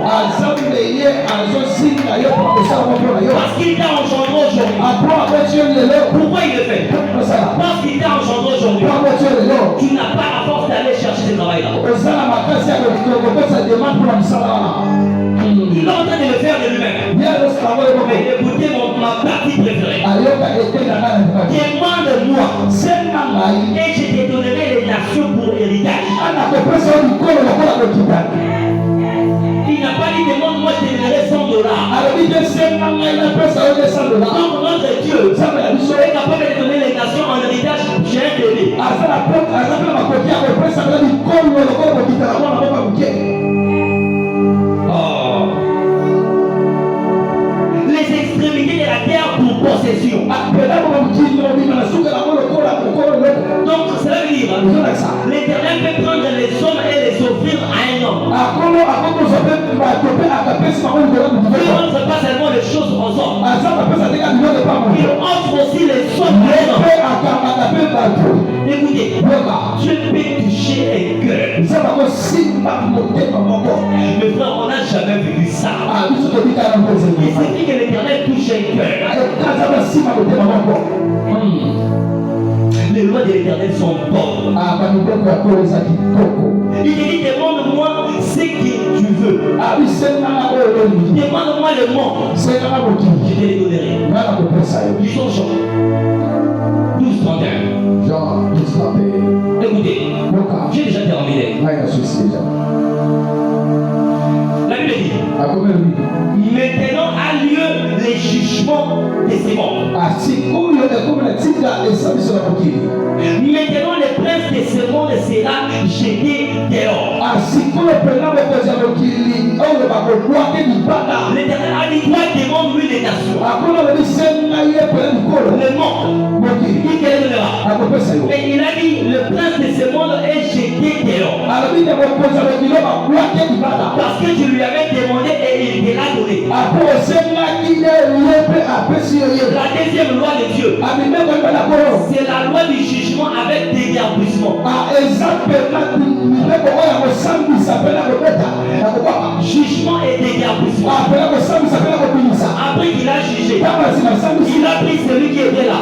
Parce qu'il t'a engendré aujourd'hui. Pourquoi il le fait? Parce qu'il t'a engendré aujourd'hui. Tu n'as pas la force d'aller chercher ce travail-là. Il est en train de le faire de lui-même. Mais écoutez ma partie préférée. Demande-moi. Et je te donnerai les nations pour héritage. Il n'a pas dit demande-moi, je te donnerai $100. Donc notre Dieu est capable de donner les nations en héritage. J'ai un bébé. Les extrémités de la terre pour possession. Donc cela veut dire l'Éternel peut prendre les hommes et les offrir à un homme. Il n'offre pas seulement les choses aux hommes. Il offre aussi les hommes à un homme. Écoutez, Dieu peut toucher un cœur. Mais frère, on n'a jamais vu ça. Il suffit que l'Éternel touche un cœur. Les lois de l'Éternel sont bonnes. Il te dit demande-moi ce que tu veux. Demande-moi le monde. Je te les donnerai. Lisons Jean 12:31. Jean 12:31. Écoutez, j'ai déjà terminé. La Bible dit, maintenant a lieu les jugements des démons. Maintenant le prince de ce monde sera jeté dehors. L'Éternel a dit, toi démon, lui les nations. Le monde, il te le donnera. Mais il a dit, le prince de ce monde est jeté dehors. Parce que tu lui avais demandé et il te l'a donné. La deuxième loi de Dieu, c'est la loi du jugement avec déguerpissement. Jugement et déguerpissement. Après qu'il a jugé, il a pris celui qui était là.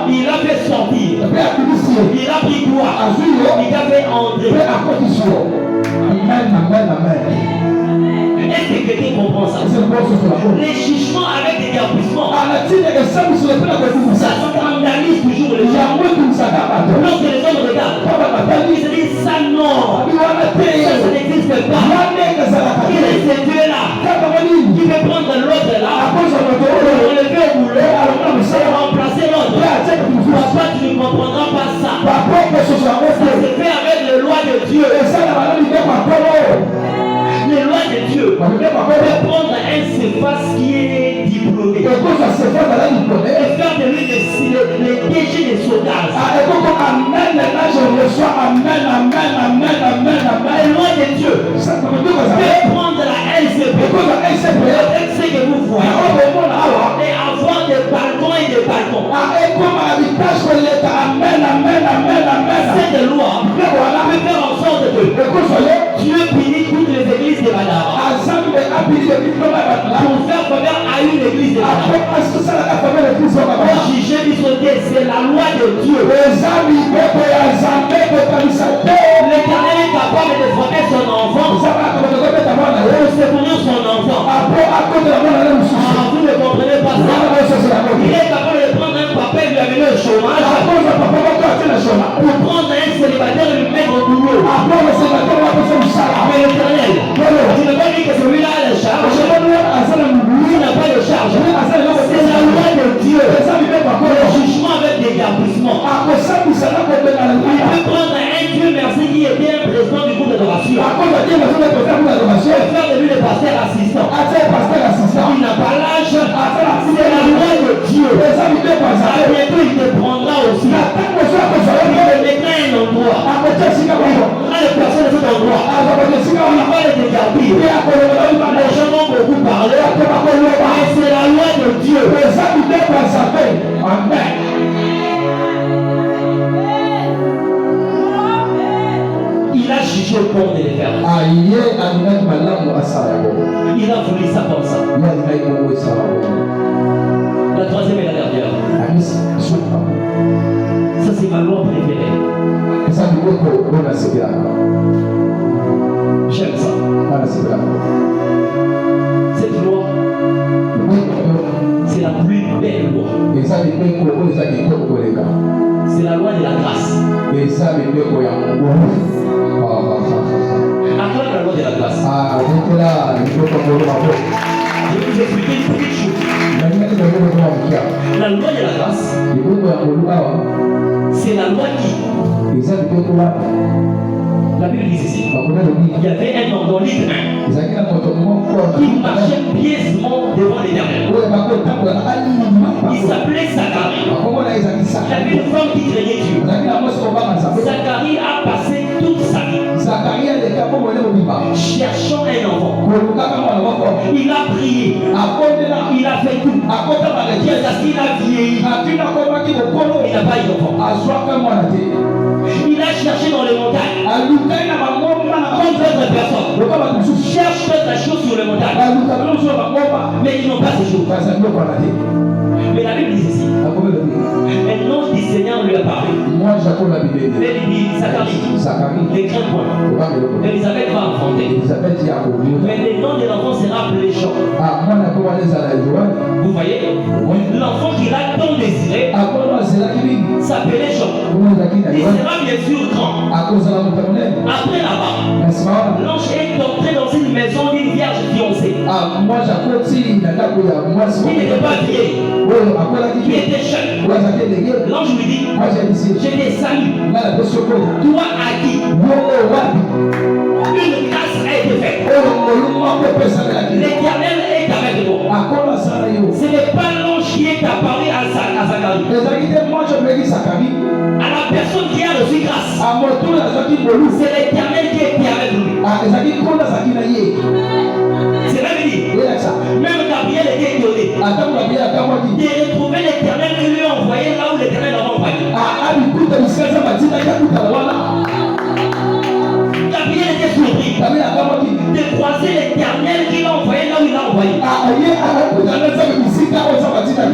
Il a fait sortir. Il a pris quoi? Il a fait entrer. Amen. Est-ce que quelqu'un comprend ça? Les jugements avec des déguerpissement, ça scandalise toujours les gens. Lorsque les hommes regardent, ils se disent ça non, ça n'existe pas. Qui est ce Dieu-là qui veut prendre l'autre là, enlever au boulot et remplacer l'autre? Papa, tu ne comprendras pas ça. Ça se fait avec les lois de Dieu. Les lois de Dieu peuvent prendre un Céphas qui est diplômé et faire de lui les DG des soldats. Les lois de Dieu peuvent prendre la LCP, ce que vous voyez, et avoir des balcons et des balcons. Cette loi peut faire en sorte que Dieu punit toutes les églises de Badara pour faire faveur à une église de Badara. Pour juger l'isoloté, c'est la loi de Dieu. L'Éternel est capable de frapper son enfant ou secourir son enfant. Vous ne comprenez pas ça. Il est capable de prendre un papa et lui amener au chômage, pour prendre un célibataire et lui mettre au boulot. Mais l'Éternel, tu ne peux pas dire que celui-là a la charge, lui n'a pas de charge. C'est la loi de Dieu. Le jugement avec des déguerpissement. Il peut prendre un Dieu merci qui était un président du groupe d'adoration et faire de lui le pasteur assistant. Il n'a pas l'âge. C'est la loi de Dieu. Bientôt il te prendra aussi. Il te mettra un endroit. Les personnes de cet endroit, il va les dégarpir. Les gens vont beaucoup parler, mais c'est la loi de Dieu. Amen. Il a jugé au pont de les faire. Il a voulu ça comme ça. La troisième et la dernière. Ça c'est ma loi préférée. J'aime ça. Cette loi, c'est la plus belle loi. C'est la loi de la grâce. Après la loi de la grâce, je vais vous expliquer une petite chose. La loi de la grâce, c'est la loi qui, la Bible dit ici, il y avait un homme dans l'île qui marchait piècement devant l'Éternel. Il s'appelait Zacharie. Il y avait une femme qui craignait Dieu. Zacharie a passé toute sa vie cherchant un enfant. Il a prié. Il a fait tout. Parce qu'il a vieilli. Il n'a pas eu d'enfant. Il a cherché dans les montagnes. Comme d'autres personnes cherchent d'autres choses sur les montagnes. Mais ils n'ont pas ces choses. Mais la Bible dit ceci. Un ange du Seigneur lui a parlé. Moi, Jacob la Bible. Elle lui dit, Zacharie, ne crains point. Élisabeth va enfanter. Mais le nom de l'enfant sera appelé Jean. Vous voyez, l'enfant qui l'a tant désiré s'appelait Jean. Il sera bien sûr grand. Après là-bas, l'ange est entré dans une maison d'une vierge fiancée. Il n'était pas vieille. Il était jeune. L'ange lui dit, je te salue. Toi à qui une grâce a été faite. L'Éternel est avec toi. Ce n'est pas l'ange qui est apparu à Zacharie. À la personne qui a reçu grâce, c'est l'Éternel qui était avec lui. C'est la vie. Même Gabriel était étonné de retrouver l'Éternel qui lui a envoyé là où l'Éternel l'a envoyé. Gabriel était surpris de croiser l'Éternel qui l'a envoyé là où il l'a envoyé.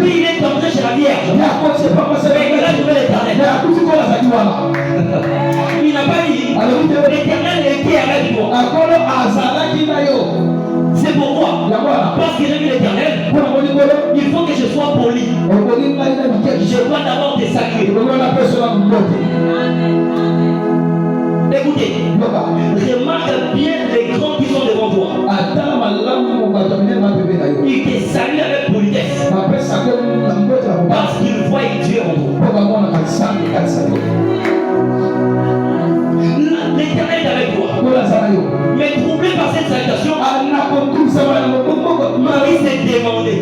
Lui, il est entré chez la Vierge. Mais il a trouvé l'Éternel. Il n'a pas dit l'Éternel était avec moi. C'est pourquoi, parce que j'ai vu l'Éternel, il faut que je sois poli. Je dois d'abord te saluer. Écoutez, remarque bien les grands qui sont devant toi. Ils te saluent avec politesse. Parce qu'ils voient Dieu en toi. L'Éternel est avec toi. Mais troublé par cette salutation, Marie s'est demandé.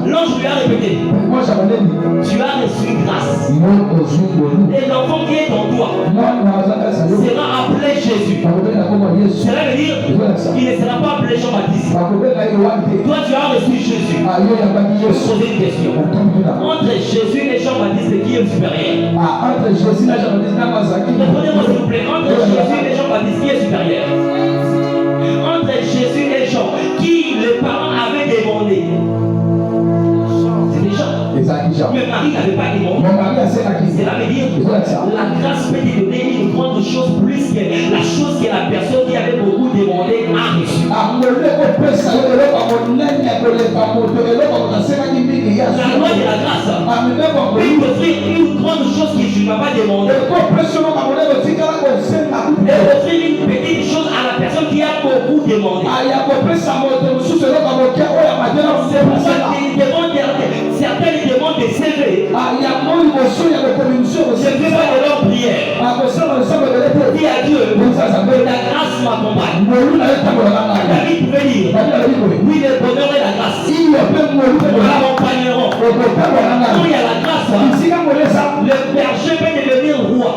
L'ange lui a répété, tu as reçu grâce. Et l'enfant qui est en toi sera appelé Jésus. Cela veut dire qu'il ne sera pas appelé Jean-Baptiste. Toi tu as reçu Jésus. Je vais poser une question. Entre Jésus et Jean-Baptiste, qui est le supérieur? Répondez-moi s'il vous plaît. Entre Jésus et Jean-Baptiste, qui est supérieur? Entre Jésus et Jean, qui les parents avaient demandé? C'était Jean. Mais Marie n'avait pas demandé. Cela veut dire que la grâce peut te donner une grande chose plus que la chose que la personne qui avait beaucoup demandé a reçu. La loi de la grâce peut t'offrir une grande chose que tu ne m'as pas demandé. Et offrir une petite chose à la personne qui a beaucoup demandé. C'est pour ça qu'il demande certaines demandent des CV. Je ne fais pas de leur prière. Dis à Dieu, la grâce m'accompagne. David pouvait dire, oui, le bonheur et la grâce m'accompagneront. Quand il y a la grâce, le berger peut devenir roi.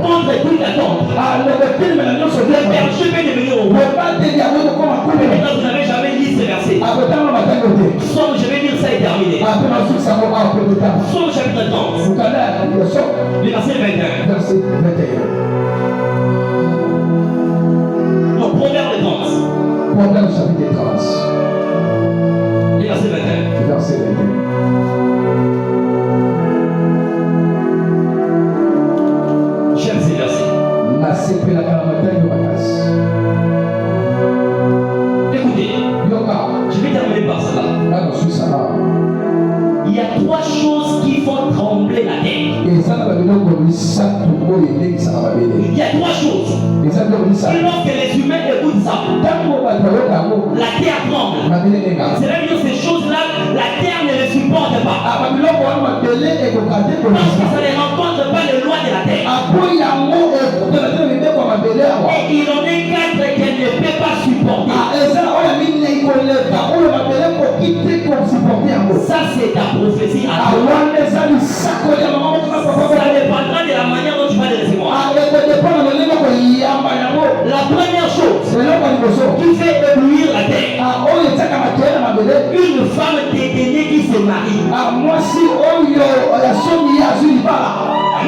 Contre toute attente, le berger peut devenir roi. Maintenant, vous n'avez jamais lu ce verset. Somme, je vais dire ça et terminer. Somme chapitre 30, le verset 21. Non, Proverbe 30. Proverbe chapitre 30. Le verset 21. Verset 21. J'aime ces versets. Écoutez, je vais terminer par cela. Il y a trois choses qui font trembler la terre. Il y a trois choses. Et lorsque les humains écoutent ça, la terre tremble. C'est là que ces choses-là, la terre ne les supporte pas. Parce que ça ne rencontre pas les lois de la terre. Et il en est quatre qu'elle ne peut pas supporter. Ça, c'est ta prophétie à toi. Ça dépendra de la manière dont tu vas les recevoir. La première chose qui fait éblouir la terre, une femme dédainée qui se marie.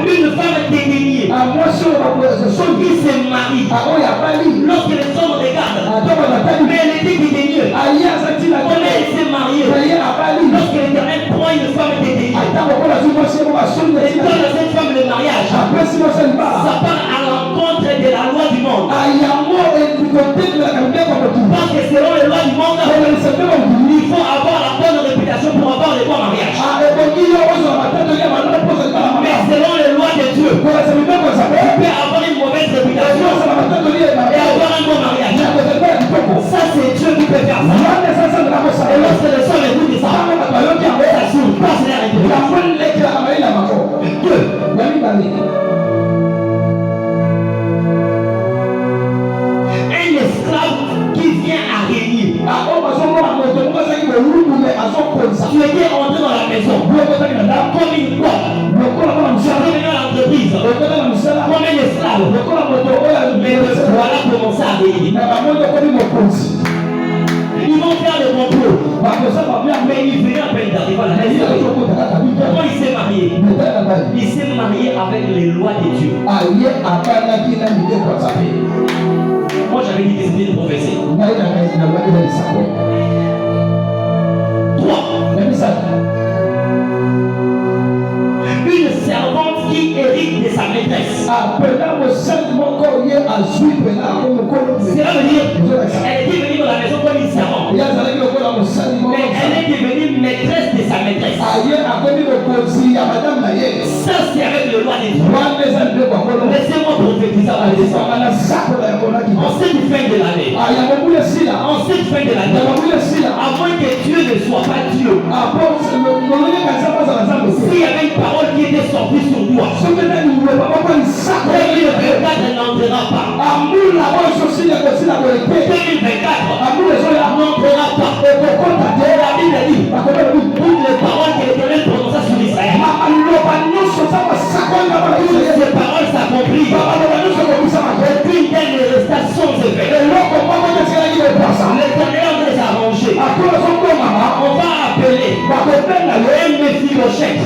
Une femme dédaignée qui se marie. Lorsque les hommes regardent, mais elle était dédaigneuse. Comment elle s'est mariée? Ça part à l'encontre de la loi du monde. Parce que selon les lois du monde, il faut avoir la bonne réputation pour avoir les bons mariages. Mais selon les lois de Dieu, tu peux avoir une mauvaise réputation et avoir un bon mariage. Ça, c'est Dieu qui peut faire ça. Et lorsque les hommes écoutent ça, ça surpasse leur intelligence. Un esclave qui vient à régner. Tu étais rentré dans la maison comme une porte. Tu es venu à l'entreprise comme un esclave. Mais voilà commencer à régner. Ils vont faire le complot. Mais il venait à peine d'arriver à la maison. Comment il s'est marié? Il s'est marié avec les lois de Dieu. Moi j'avais dit que c'était une prophétie. 3. Une servante qui hérite de sa maîtresse. Cela veut dire elle était venue dans la maison comme une servante. Mais elle est devenue maîtresse de sa maîtresse. Ça c'est avec le loi de Dieu. Laissez-moi prophétiser en cette fin de l'année. En cette fin de l'année. À moins que Dieu ne soit pas Dieu. S'il y avait une parole qui était sortie sur toi, 2024 n'entrera pas. 2024 n'entrera pas. La Bible dit toutes les paroles que l'Éternel prononça sur Israël. Toutes ces paroles s'accomplissent. Aucune d'elles ne resta sans effet. L'Éternel les a arrangées. On va appeler un Méphibosheth.